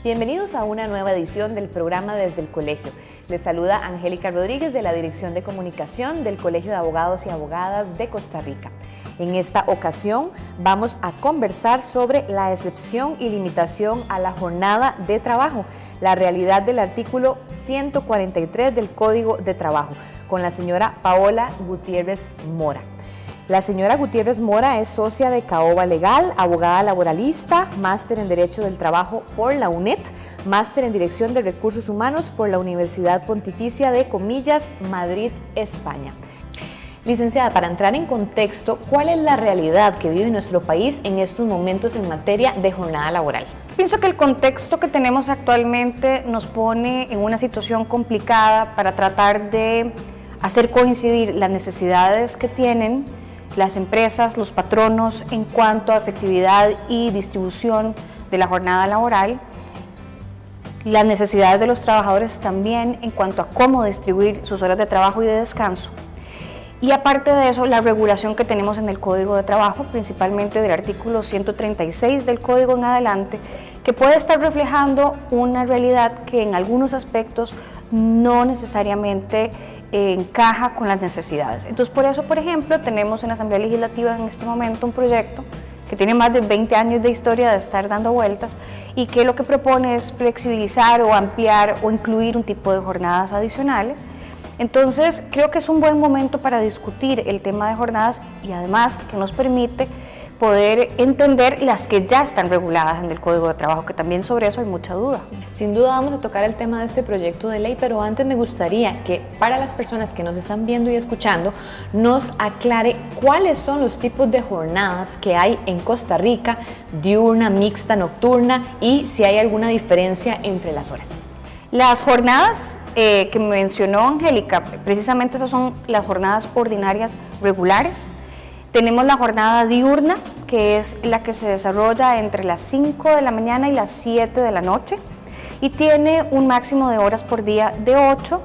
Bienvenidos a una nueva edición del programa Desde el Colegio. Les saluda Angélica Rodríguez de la Dirección de Comunicación del Colegio de Abogados y Abogadas de Costa Rica. En esta ocasión vamos a conversar sobre la excepción y limitación a la jornada de trabajo, la realidad del artículo 143 del Código de Trabajo, con la señora Paola Gutiérrez Mora. La señora Gutiérrez Mora es socia de Caoba Legal, abogada laboralista, máster en Derecho del Trabajo por la UNED, máster en Dirección de Recursos Humanos por la Universidad Pontificia de Comillas, Madrid, España. Licenciada, para entrar en contexto, ¿cuál es la realidad que vive nuestro país en estos momentos en materia de jornada laboral? Pienso que el contexto que tenemos actualmente nos pone en una situación complicada para tratar de hacer coincidir las necesidades que tienen las empresas, los patronos en cuanto a efectividad y distribución de la jornada laboral, las necesidades de los trabajadores también en cuanto a cómo distribuir sus horas de trabajo y de descanso. Y aparte de eso, la regulación que tenemos en el Código de Trabajo, principalmente del artículo 136 del Código en adelante, que puede estar reflejando una realidad que en algunos aspectos no necesariamente encaja con las necesidades. Entonces, por eso, por ejemplo, tenemos en la Asamblea Legislativa en este momento un proyecto que tiene más de 20 años de historia de estar dando vueltas y que lo que propone es flexibilizar o ampliar o incluir un tipo de jornadas adicionales. Entonces, creo que es un buen momento para discutir el tema de jornadas y además que nos permite poder entender las que ya están reguladas en el Código de Trabajo, que también sobre eso hay mucha duda. Sin duda vamos a tocar el tema de este proyecto de ley, pero antes me gustaría que para las personas que nos están viendo y escuchando nos aclare cuáles son los tipos de jornadas que hay en Costa Rica, diurna, mixta, nocturna, y si hay alguna diferencia entre las horas. Las jornadas que mencionó Angélica, precisamente esas son las jornadas ordinarias regulares. Tenemos la jornada diurna, que es la que se desarrolla entre las 5 de la mañana y las 7 de la noche y tiene un máximo de horas por día de 8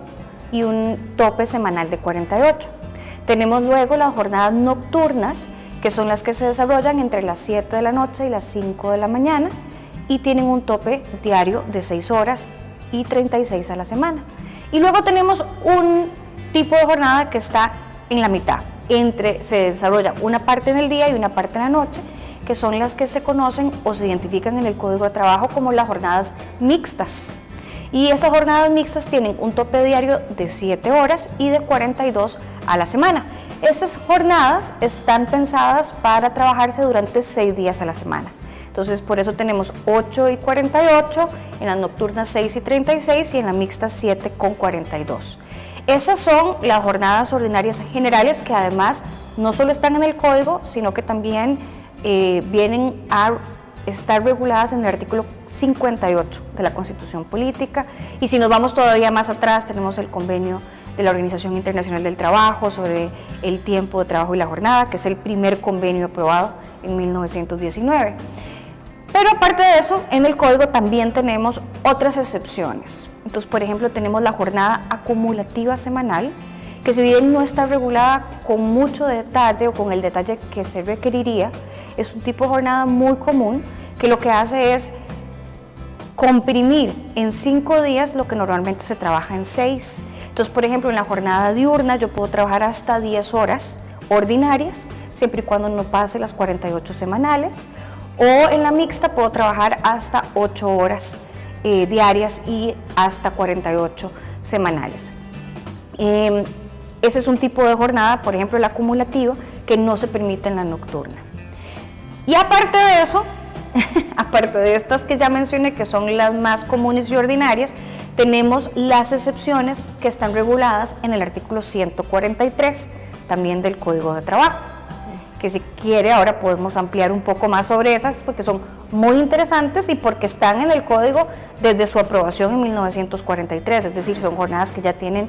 y un tope semanal de 48. Tenemos luego las jornadas nocturnas, que son las que se desarrollan entre las 7 de la noche y las 5 de la mañana y tienen un tope diario de 6 horas y 36 a la semana. Y luego tenemos un tipo de jornada que está en la mitad. Se desarrolla una parte en el día y una parte en la noche, que son las que se conocen o se identifican en el Código de Trabajo como las jornadas mixtas. Y estas jornadas mixtas tienen un tope diario de 7 horas y de 42 a la semana. Estas jornadas están pensadas para trabajarse durante 6 días a la semana. Entonces, por eso tenemos 8 y 48, en las nocturnas 6 y 36 y en la mixta 7 con 42. Esas son las jornadas ordinarias generales que además no solo están en el código, sino que también vienen a estar reguladas en el artículo 58 de la Constitución Política. Y si nos vamos todavía más atrás, tenemos el convenio de la Organización Internacional del Trabajo sobre el tiempo de trabajo y la jornada, que es el primer convenio aprobado en 1919. Pero aparte de eso, en el código también tenemos otras excepciones. Entonces, por ejemplo, tenemos la jornada acumulativa semanal, que si bien no está regulada con mucho detalle o con el detalle que se requeriría, es un tipo de jornada muy común que lo que hace es comprimir en 5 días lo que normalmente se trabaja en 6. Entonces, por ejemplo, en la jornada diurna yo puedo trabajar hasta 10 horas ordinarias, siempre y cuando no pase las 48 semanales, o en la mixta puedo trabajar hasta 8 horas diarias y hasta 48 semanales. Ese es un tipo de jornada, por ejemplo, la acumulativa, que no se permite en la nocturna. Y aparte de eso, aparte de estas que ya mencioné, que son las más comunes y ordinarias, tenemos las excepciones que están reguladas en el artículo 143, también del Código de Trabajo, que si quiere ahora podemos ampliar un poco más sobre esas porque son muy interesantes y porque están en el código desde su aprobación en 1943, es decir, son jornadas que ya tienen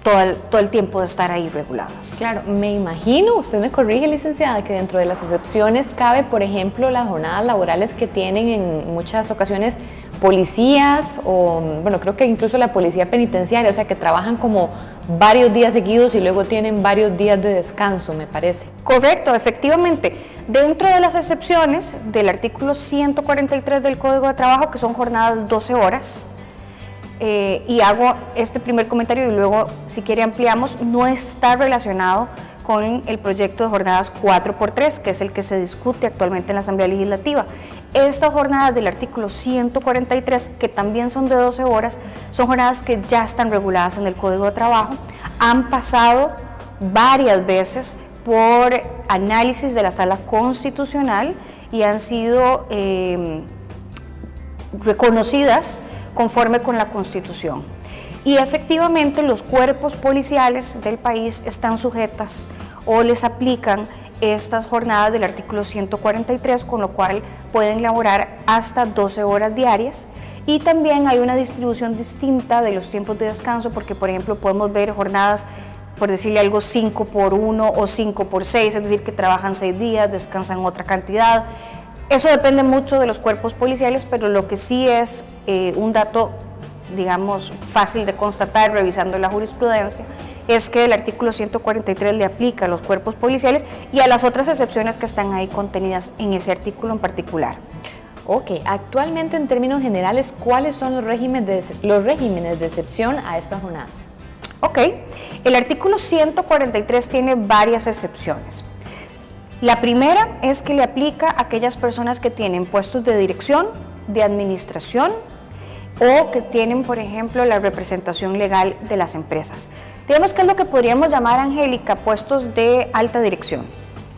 todo el tiempo de estar ahí reguladas. Claro, me imagino, usted me corrige, licenciada, que dentro de las excepciones cabe, por ejemplo, las jornadas laborales que tienen en muchas ocasiones policías o, bueno, creo que incluso la policía penitenciaria, o sea, que trabajan como varios días seguidos y luego tienen varios días de descanso, me parece. Correcto, efectivamente. Dentro de las excepciones del artículo 143 del Código de Trabajo, que son jornadas 12 horas, y hago este primer comentario y luego, si quiere, ampliamos, no está relacionado con el proyecto de jornadas 4x3, que es el que se discute actualmente en la Asamblea Legislativa. Estas jornadas del artículo 143, que también son de 12 horas, son jornadas que ya están reguladas en el Código de Trabajo, han pasado varias veces por análisis de la Sala Constitucional y han sido reconocidas conforme con la Constitución. Y efectivamente los cuerpos policiales del país están sujetas o les aplican estas jornadas del artículo 143, con lo cual pueden laborar hasta 12 horas diarias. Y también hay una distribución distinta de los tiempos de descanso, porque por ejemplo podemos ver jornadas, por decirle algo, 5x1 o 5x6, es decir, que trabajan 6 días, descansan otra cantidad. Eso depende mucho de los cuerpos policiales, pero lo que sí es un dato, digamos, fácil de constatar revisando la jurisprudencia, es que el artículo 143 le aplica a los cuerpos policiales y a las otras excepciones que están ahí contenidas en ese artículo en particular. Ok, actualmente en términos generales, ¿cuáles son los regímenes de excepción a estas jornadas? Ok, el artículo 143 tiene varias excepciones. La primera es que le aplica a aquellas personas que tienen puestos de dirección, de administración o que tienen, por ejemplo, la representación legal de las empresas. Digamos que es lo que podríamos llamar, Angélica, puestos de alta dirección.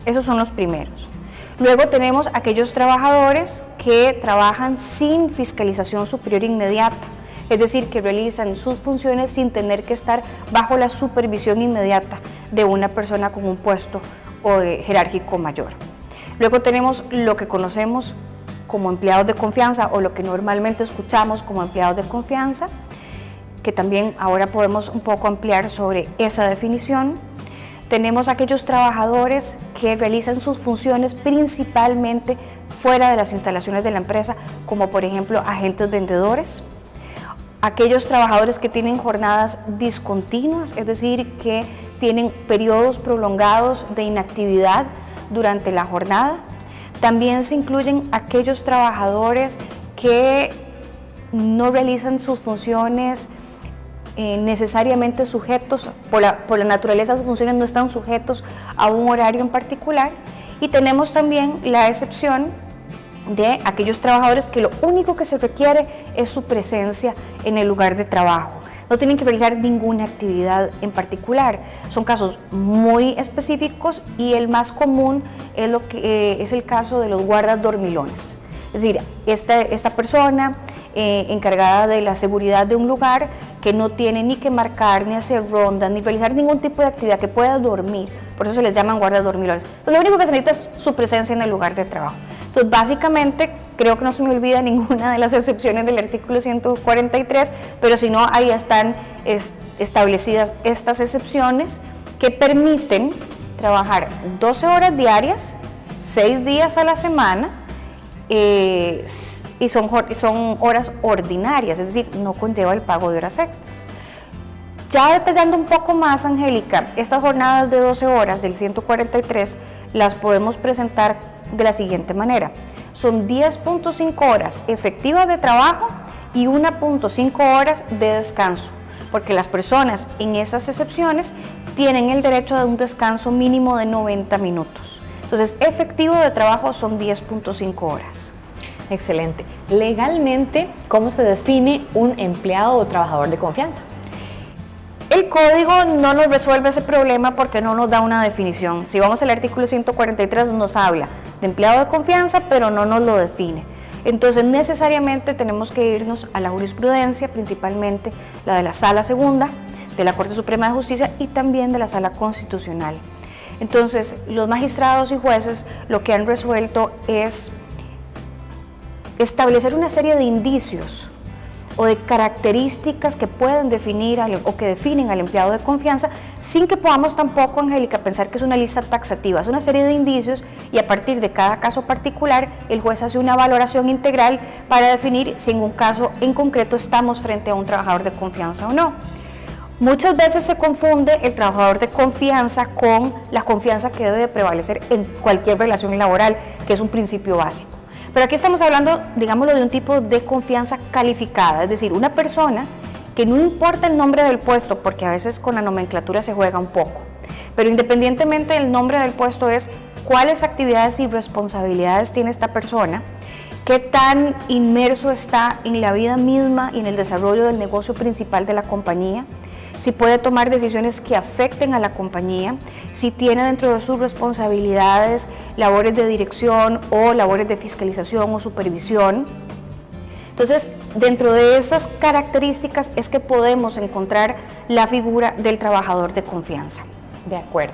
Esos son los primeros. Luego tenemos aquellos trabajadores que trabajan sin fiscalización superior inmediata, es decir, que realizan sus funciones sin tener que estar bajo la supervisión inmediata de una persona con un puesto jerárquico mayor. Luego tenemos lo que conocemos como empleados de confianza o lo que normalmente escuchamos como empleados de confianza, que también ahora podemos un poco ampliar sobre esa definición. Tenemos aquellos trabajadores que realizan sus funciones principalmente fuera de las instalaciones de la empresa, como por ejemplo agentes vendedores. Aquellos trabajadores que tienen jornadas discontinuas, es decir, que tienen periodos prolongados de inactividad durante la jornada. También se incluyen aquellos trabajadores que no realizan sus funciones necesariamente sujetos, por la naturaleza de sus funciones no están sujetos a un horario en particular. Y tenemos también la excepción de aquellos trabajadores que lo único que se requiere es su presencia en el lugar de trabajo. No tienen que realizar ninguna actividad en particular. Son casos muy específicos y el más común es, es el caso de los guardas dormilones. Es decir, esta persona encargada de la seguridad de un lugar que no tiene ni que marcar, ni hacer rondas, ni realizar ningún tipo de actividad, que pueda dormir. Por eso se les llaman guardas dormilones. Entonces, lo único que se necesita es su presencia en el lugar de trabajo. Entonces, básicamente, creo que no se me olvida ninguna de las excepciones del artículo 143, pero si no, ahí están establecidas estas excepciones que permiten trabajar 12 horas diarias, 6 días a la semana, y son horas ordinarias, es decir, no conlleva el pago de horas extras. Ya detallando un poco más, Angélica, estas jornadas de 12 horas del 143 las podemos presentar de la siguiente manera. Son 10.5 horas efectivas de trabajo y 1.5 horas de descanso, porque las personas en esas excepciones tienen el derecho a un descanso mínimo de 90 minutos. Entonces, efectivo de trabajo son 10.5 horas. Excelente. Legalmente, ¿cómo se define un empleado o trabajador de confianza? El código no nos resuelve ese problema porque no nos da una definición. Si vamos al artículo 143 nos habla de empleado de confianza, pero no nos lo define. Entonces necesariamente tenemos que irnos a la jurisprudencia, principalmente la de la Sala Segunda, de la Corte Suprema de Justicia y también de la Sala Constitucional. Entonces los magistrados y jueces lo que han resuelto es establecer una serie de indicios o de características que pueden definir o que definen al empleado de confianza, sin que podamos tampoco, Angélica, pensar que es una lista taxativa. Es una serie de indicios y a partir de cada caso particular el juez hace una valoración integral para definir si en un caso en concreto estamos frente a un trabajador de confianza o no. Muchas veces se confunde el trabajador de confianza con la confianza que debe de prevalecer en cualquier relación laboral, que es un principio básico. Pero aquí estamos hablando, digámoslo, de un tipo de confianza calificada, es decir, una persona que no importa el nombre del puesto, porque a veces con la nomenclatura se juega un poco, pero independientemente del nombre del puesto es cuáles actividades y responsabilidades tiene esta persona, qué tan inmerso está en la vida misma y en el desarrollo del negocio principal de la compañía, si puede tomar decisiones que afecten a la compañía, si tiene dentro de sus responsabilidades labores de dirección o labores de fiscalización o supervisión. Entonces, dentro de esas características es que podemos encontrar la figura del trabajador de confianza. De acuerdo.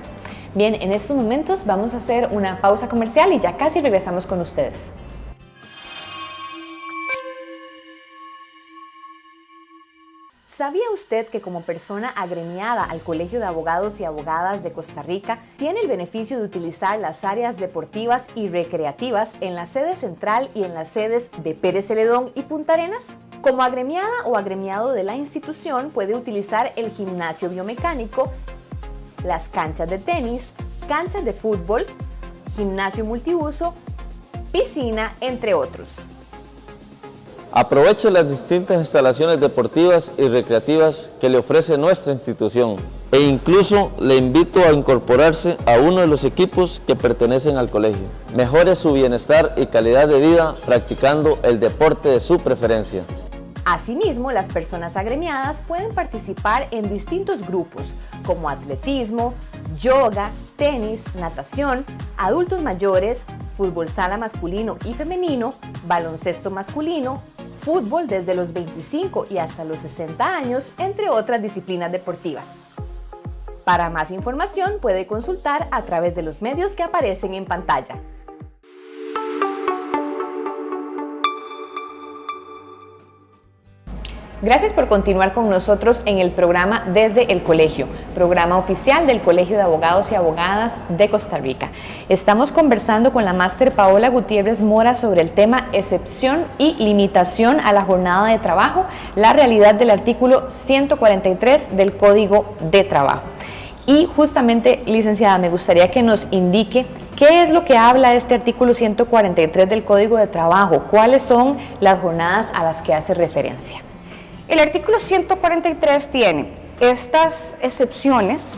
Bien, en estos momentos vamos a hacer una pausa comercial y ya casi regresamos con ustedes. ¿Sabía usted que como persona agremiada al Colegio de Abogados y Abogadas de Costa Rica tiene el beneficio de utilizar las áreas deportivas y recreativas en la sede central y en las sedes de Pérez Celedón y Punta Arenas? Como agremiada o agremiado de la institución puede utilizar el gimnasio biomecánico, las canchas de tenis, canchas de fútbol, gimnasio multiuso, piscina, entre otros. Aproveche las distintas instalaciones deportivas y recreativas que le ofrece nuestra institución e incluso le invito a incorporarse a uno de los equipos que pertenecen al colegio. Mejore su bienestar y calidad de vida practicando el deporte de su preferencia. Asimismo, las personas agremiadas pueden participar en distintos grupos como atletismo, yoga, tenis, natación, adultos mayores, fútbol sala masculino y femenino, baloncesto masculino, fútbol desde los 25 y hasta los 60 años, entre otras disciplinas deportivas. Para más información puede consultar a través de los medios que aparecen en pantalla. Gracias por continuar con nosotros en el programa Desde el Colegio, programa oficial del Colegio de Abogados y Abogadas de Costa Rica. Estamos conversando con la máster Paola Gutiérrez Mora sobre el tema excepción y limitación a la jornada de trabajo, la realidad del artículo 143 del Código de Trabajo. Y justamente, licenciada, me gustaría que nos indique qué es lo que habla este artículo 143 del Código de Trabajo, cuáles son las jornadas a las que hace referencia. El artículo 143 tiene estas excepciones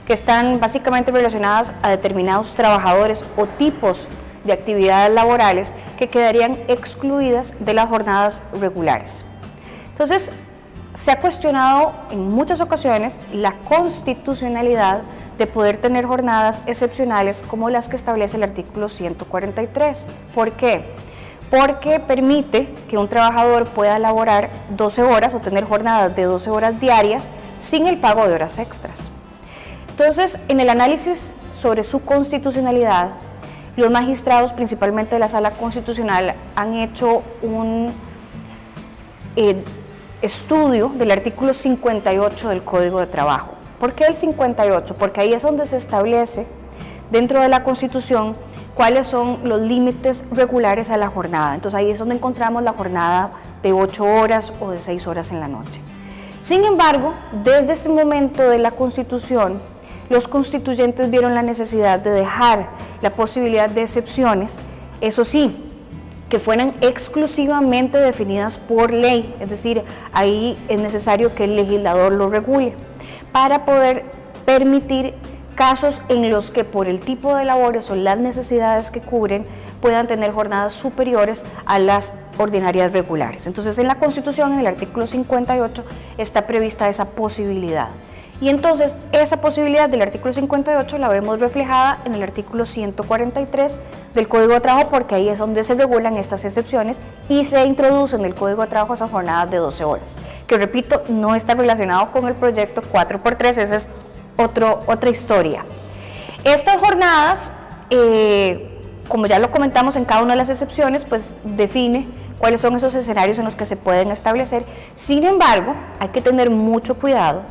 que están básicamente relacionadas a determinados trabajadores o tipos de actividades laborales que quedarían excluidas de las jornadas regulares. Entonces, se ha cuestionado en muchas ocasiones la constitucionalidad de poder tener jornadas excepcionales como las que establece el artículo 143. ¿Por qué? Porque permite que un trabajador pueda laborar 12 horas o tener jornadas de 12 horas diarias sin el pago de horas extras. Entonces, en el análisis sobre su constitucionalidad, los magistrados, principalmente de la Sala Constitucional, han hecho un estudio del artículo 58 del Código de Trabajo. ¿Por qué el 58? Porque ahí es donde se establece dentro de la Constitución cuáles son los límites regulares a la jornada. Entonces ahí es donde encontramos la jornada de 8 horas o de 6 horas en la noche. Sin embargo, desde ese momento de la Constitución, los constituyentes vieron la necesidad de dejar la posibilidad de excepciones, eso sí, que fueran exclusivamente definidas por ley, es decir, ahí es necesario que el legislador lo regule, para poder permitir casos en los que por el tipo de labores o las necesidades que cubren puedan tener jornadas superiores a las ordinarias regulares. Entonces, en la Constitución, en el artículo 58, está prevista esa posibilidad. Y entonces, esa posibilidad del artículo 58 la vemos reflejada en el artículo 143 del Código de Trabajo, porque ahí es donde se regulan estas excepciones y se introducen en el Código de Trabajo esas jornadas de 12 horas, que repito, no está relacionado con el proyecto 4x3, esa es otra historia. Estas jornadas, como ya lo comentamos en cada una de las excepciones, pues define cuáles son esos escenarios en los que se pueden establecer. Sin embargo, hay que tener mucho cuidado,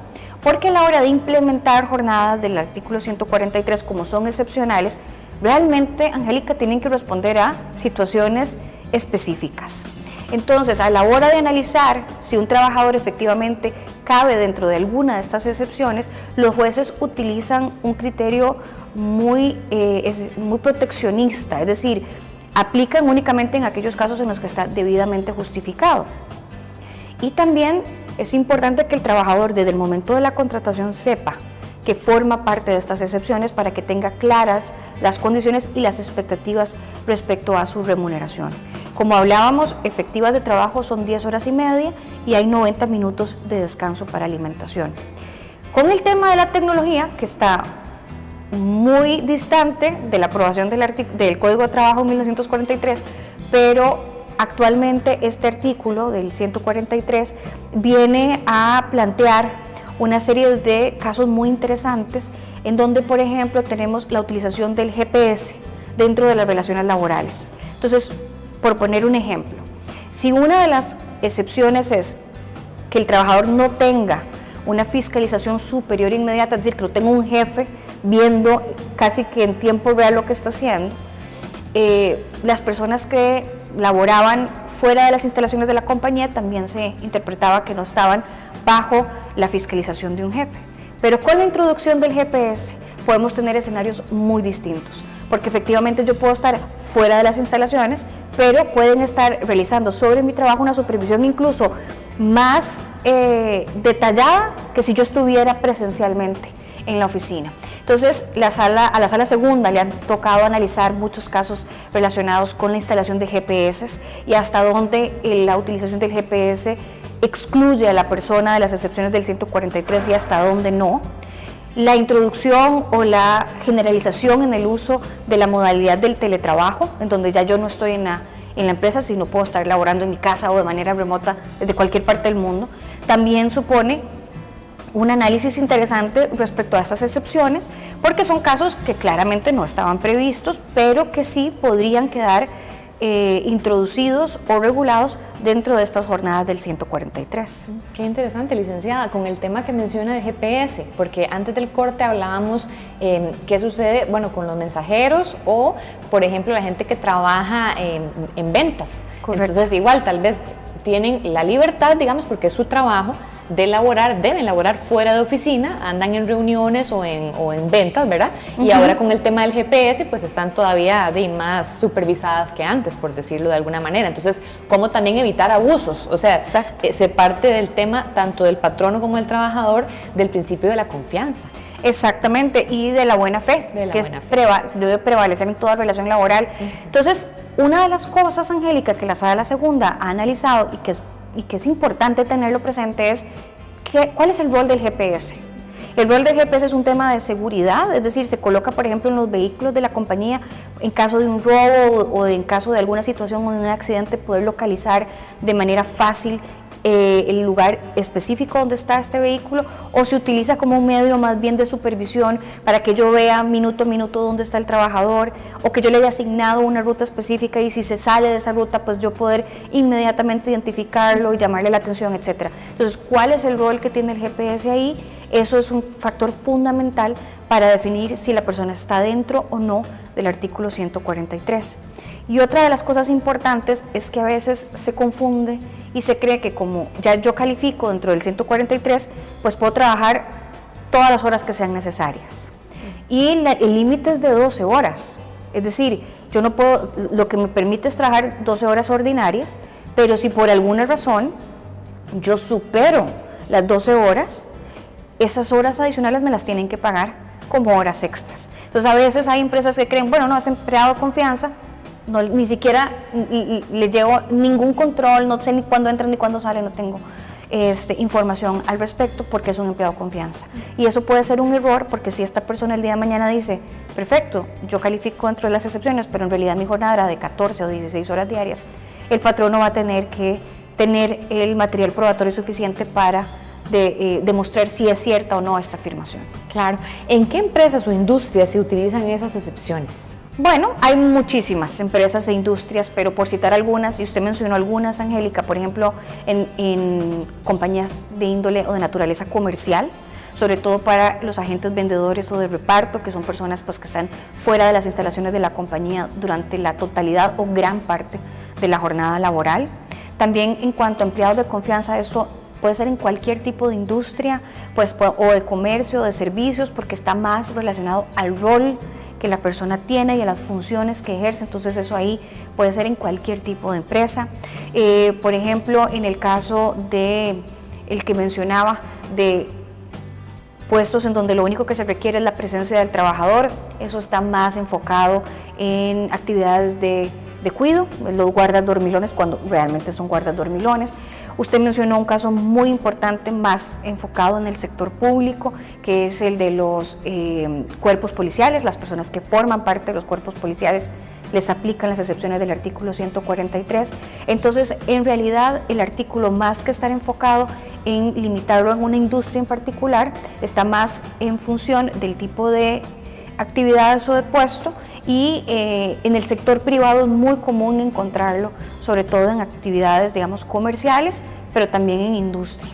porque a la hora de implementar jornadas del artículo 143, como son excepcionales, realmente, Angélica, tienen que responder a situaciones específicas. Entonces, a la hora de analizar si un trabajador efectivamente cabe dentro de alguna de estas excepciones, los jueces utilizan un criterio muy proteccionista, es decir, aplican únicamente en aquellos casos en los que está debidamente justificado. Y también es importante que el trabajador desde el momento de la contratación sepa que forma parte de estas excepciones para que tenga claras las condiciones y las expectativas respecto a su remuneración. Como hablábamos, efectivas de trabajo son 10 horas y media y hay 90 minutos de descanso para alimentación. Con el tema de la tecnología, que está muy distante de la aprobación del Código de Trabajo 1943, pero actualmente este artículo del 143 viene a plantear una serie de casos muy interesantes en donde, por ejemplo, tenemos la utilización del GPS dentro de las relaciones laborales. Entonces, por poner un ejemplo, si una de las excepciones es que el trabajador no tenga una fiscalización superior inmediata, es decir, que no tenga un jefe viendo casi que en tiempo real lo que está haciendo, las personas que laboraban fuera de las instalaciones de la compañía también se interpretaba que no estaban bajo la fiscalización de un jefe. Pero con la introducción del GPS podemos tener escenarios muy distintos, porque efectivamente yo puedo estar fuera de las instalaciones, pero pueden estar realizando sobre mi trabajo una supervisión incluso más detallada que si yo estuviera presencialmente en la oficina. Entonces, a la sala segunda le han tocado analizar muchos casos relacionados con la instalación de GPS y hasta dónde la utilización del GPS excluye a la persona de las excepciones del 143 y hasta dónde no. La introducción o la generalización en el uso de la modalidad del teletrabajo, en donde ya yo no estoy en la empresa, sino puedo estar laborando en mi casa o de manera remota desde cualquier parte del mundo, también supone un análisis interesante respecto a estas excepciones, porque son casos que claramente no estaban previstos, pero que sí podrían quedar introducidos o regulados dentro de estas jornadas del 143. Qué interesante, licenciada, con el tema que menciona de GPS, porque antes del corte hablábamos qué sucede, bueno, con los mensajeros o, por ejemplo, la gente que trabaja en ventas. Correcto. Entonces, igual, tal vez tienen la libertad, digamos, porque es su trabajo, de laborar, deben laborar fuera de oficina, andan en reuniones o en ventas, ¿verdad? Y ahora con el tema del GPS, pues están todavía más supervisadas que antes, por decirlo de alguna manera. Entonces, ¿cómo también evitar abusos? O sea, se parte del tema, tanto del patrono como del trabajador, del principio de la confianza. Exactamente, y de la buena fe, debe prevalecer en toda relación laboral. Entonces, una de las cosas, Angélica, que la Sala Segunda ha analizado y que es importante tenerlo presente es cuál es el rol del GPS. El rol del GPS es un tema de seguridad, es decir, se coloca, por ejemplo, en los vehículos de la compañía en caso de un robo o en caso de alguna situación o de un accidente, poder localizar de manera fácil el lugar específico donde está este vehículo, o se utiliza como un medio más bien de supervisión para que yo vea minuto a minuto dónde está el trabajador, o que yo le haya asignado una ruta específica y si se sale de esa ruta, pues yo poder inmediatamente identificarlo y llamarle la atención, etcétera. Entonces, ¿cuál es el rol que tiene el GPS ahí? Eso es un factor fundamental para definir si la persona está dentro o no del artículo 143. Y otra de las cosas importantes es que a veces se confunde y se cree que como ya yo califico dentro del 143, pues puedo trabajar todas las horas que sean necesarias. Y el límite es de 12 horas, es decir, yo no puedo, lo que me permite es trabajar 12 horas ordinarias, pero si por alguna razón yo supero las 12 horas, esas horas adicionales me las tienen que pagar como horas extras. Entonces a veces hay empresas que creen, bueno, no, es empleado de confianza, no, ni siquiera le llevo ningún control, no sé ni cuándo entra ni cuándo sale, no tengo información al respecto porque es un empleado de confianza. Y eso puede ser un error, porque si esta persona el día de mañana dice, perfecto, yo califico dentro de las excepciones, pero en realidad mi jornada era de 14 o 16 horas diarias, el patrono va a tener que tener el material probatorio suficiente para demostrar si es cierta o no esta afirmación. Claro. ¿En qué empresas o industrias se utilizan esas excepciones? Bueno, hay muchísimas empresas e industrias, pero por citar algunas, y usted mencionó algunas, Angélica, por ejemplo, en compañías de índole o de naturaleza comercial, sobre todo para los agentes vendedores o de reparto, que son personas pues, que están fuera de las instalaciones de la compañía durante la totalidad o gran parte de la jornada laboral. También en cuanto a empleados de confianza, esto puede ser en cualquier tipo de industria pues, o de comercio o de servicios, porque está más relacionado al rol que la persona tiene y a las funciones que ejerce, entonces eso ahí puede ser en cualquier tipo de empresa. Por ejemplo, en el caso de el que mencionaba de puestos en donde lo único que se requiere es la presencia del trabajador, eso está más enfocado en actividades de cuido, los guardas dormilones, cuando realmente son guardas dormilones. Usted mencionó un caso muy importante, más enfocado en el sector público, que es el de los cuerpos policiales. Las personas que forman parte de los cuerpos policiales les aplican las excepciones del artículo 143. Entonces, en realidad, el artículo, más que estar enfocado en limitarlo en una industria en particular, está más en función del tipo de actividades o de puesto, y en el sector privado es muy común encontrarlo, sobre todo en actividades, digamos, comerciales, pero también en industria.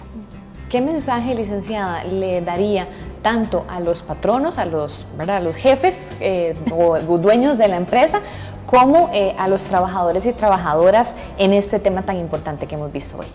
¿Qué mensaje, licenciada, le daría tanto a los patronos, a los jefes o dueños de la empresa, como a los trabajadores y trabajadoras en este tema tan importante que hemos visto hoy?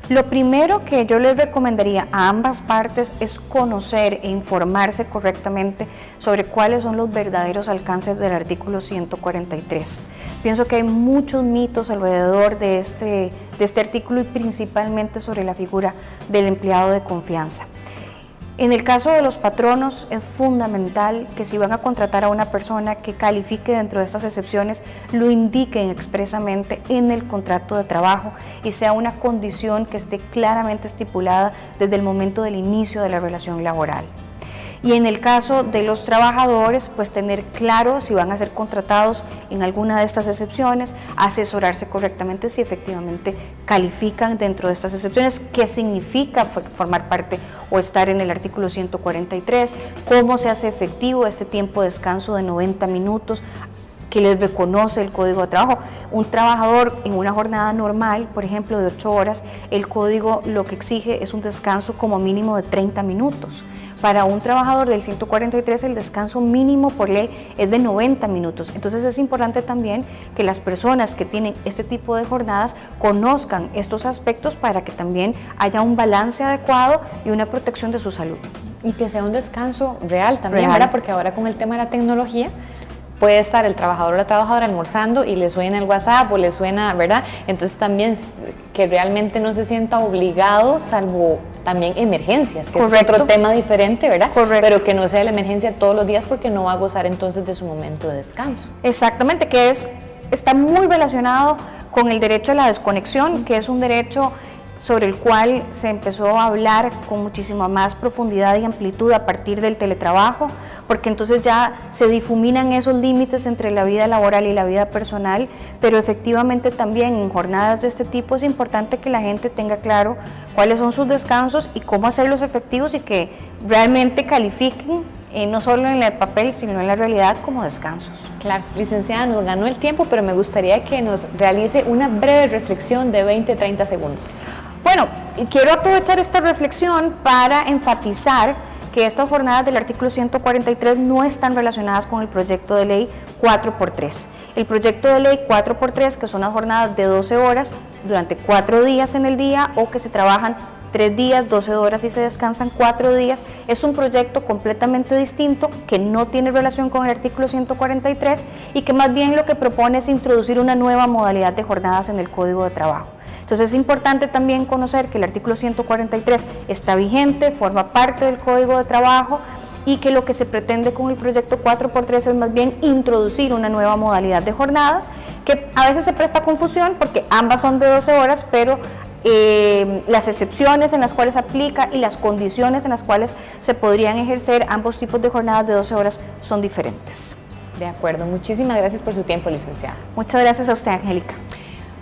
Lo primero que yo les recomendaría a ambas partes es conocer e informarse correctamente sobre cuáles son los verdaderos alcances del artículo 143. Pienso que hay muchos mitos alrededor de este artículo y principalmente sobre la figura del empleado de confianza. En el caso de los patronos es fundamental que si van a contratar a una persona que califique dentro de estas excepciones, lo indiquen expresamente en el contrato de trabajo y sea una condición que esté claramente estipulada desde el momento del inicio de la relación laboral. Y en el caso de los trabajadores, pues tener claro si van a ser contratados en alguna de estas excepciones, asesorarse correctamente si efectivamente califican dentro de estas excepciones, qué significa formar parte o estar en el artículo 143, cómo se hace efectivo este tiempo de descanso de 90 minutos, que les reconoce el Código de Trabajo. Un trabajador en una jornada normal, por ejemplo de 8 horas, el Código lo que exige es un descanso como mínimo de 30 minutos. Para un trabajador del 143 el descanso mínimo por ley es de 90 minutos. Entonces es importante también que las personas que tienen este tipo de jornadas conozcan estos aspectos para que también haya un balance adecuado y una protección de su salud. Y que sea un descanso real también, ¿verdad? Porque ahora con el tema de la tecnología, puede estar el trabajador o la trabajadora almorzando y le suena el WhatsApp o le suena, ¿verdad? Entonces también que realmente no se sienta obligado, salvo también emergencias, que Correcto. es otro tema diferente, ¿verdad? Correcto. Pero que no sea la emergencia todos los días porque no va a gozar entonces de su momento de descanso. Exactamente, que está muy relacionado con el derecho a la desconexión, que es un derecho sobre el cual se empezó a hablar con muchísima más profundidad y amplitud a partir del teletrabajo, porque entonces ya se difuminan esos límites entre la vida laboral y la vida personal, pero efectivamente también en jornadas de este tipo es importante que la gente tenga claro cuáles son sus descansos y cómo hacerlos efectivos y que realmente califiquen no solo en el papel, sino en la realidad como descansos. Claro, licenciada, nos ganó el tiempo, pero me gustaría que nos realice una breve reflexión de 20-30 segundos. Bueno, quiero aprovechar esta reflexión para enfatizar que estas jornadas del artículo 143 no están relacionadas con el proyecto de ley 4x3. El proyecto de ley 4x3, que son las jornadas de 12 horas durante 4 días en el día o que se trabajan 3 días, 12 horas y se descansan 4 días, es un proyecto completamente distinto que no tiene relación con el artículo 143 y que más bien lo que propone es introducir una nueva modalidad de jornadas en el Código de Trabajo. Entonces es importante también conocer que el artículo 143 está vigente, forma parte del Código de Trabajo y que lo que se pretende con el proyecto 4x3 es más bien introducir una nueva modalidad de jornadas que a veces se presta confusión porque ambas son de 12 horas, pero las excepciones en las cuales aplica y las condiciones en las cuales se podrían ejercer ambos tipos de jornadas de 12 horas son diferentes. De acuerdo, muchísimas gracias por su tiempo, licenciada. Muchas gracias a usted, Angélica.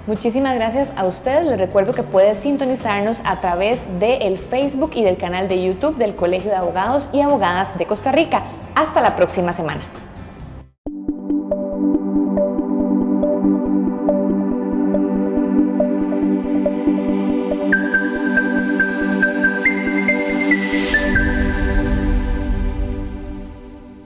Muchísimas gracias a ustedes. Les recuerdo que puede sintonizarnos a través del Facebook y del canal de YouTube del Colegio de Abogados y Abogadas de Costa Rica. Hasta la próxima semana.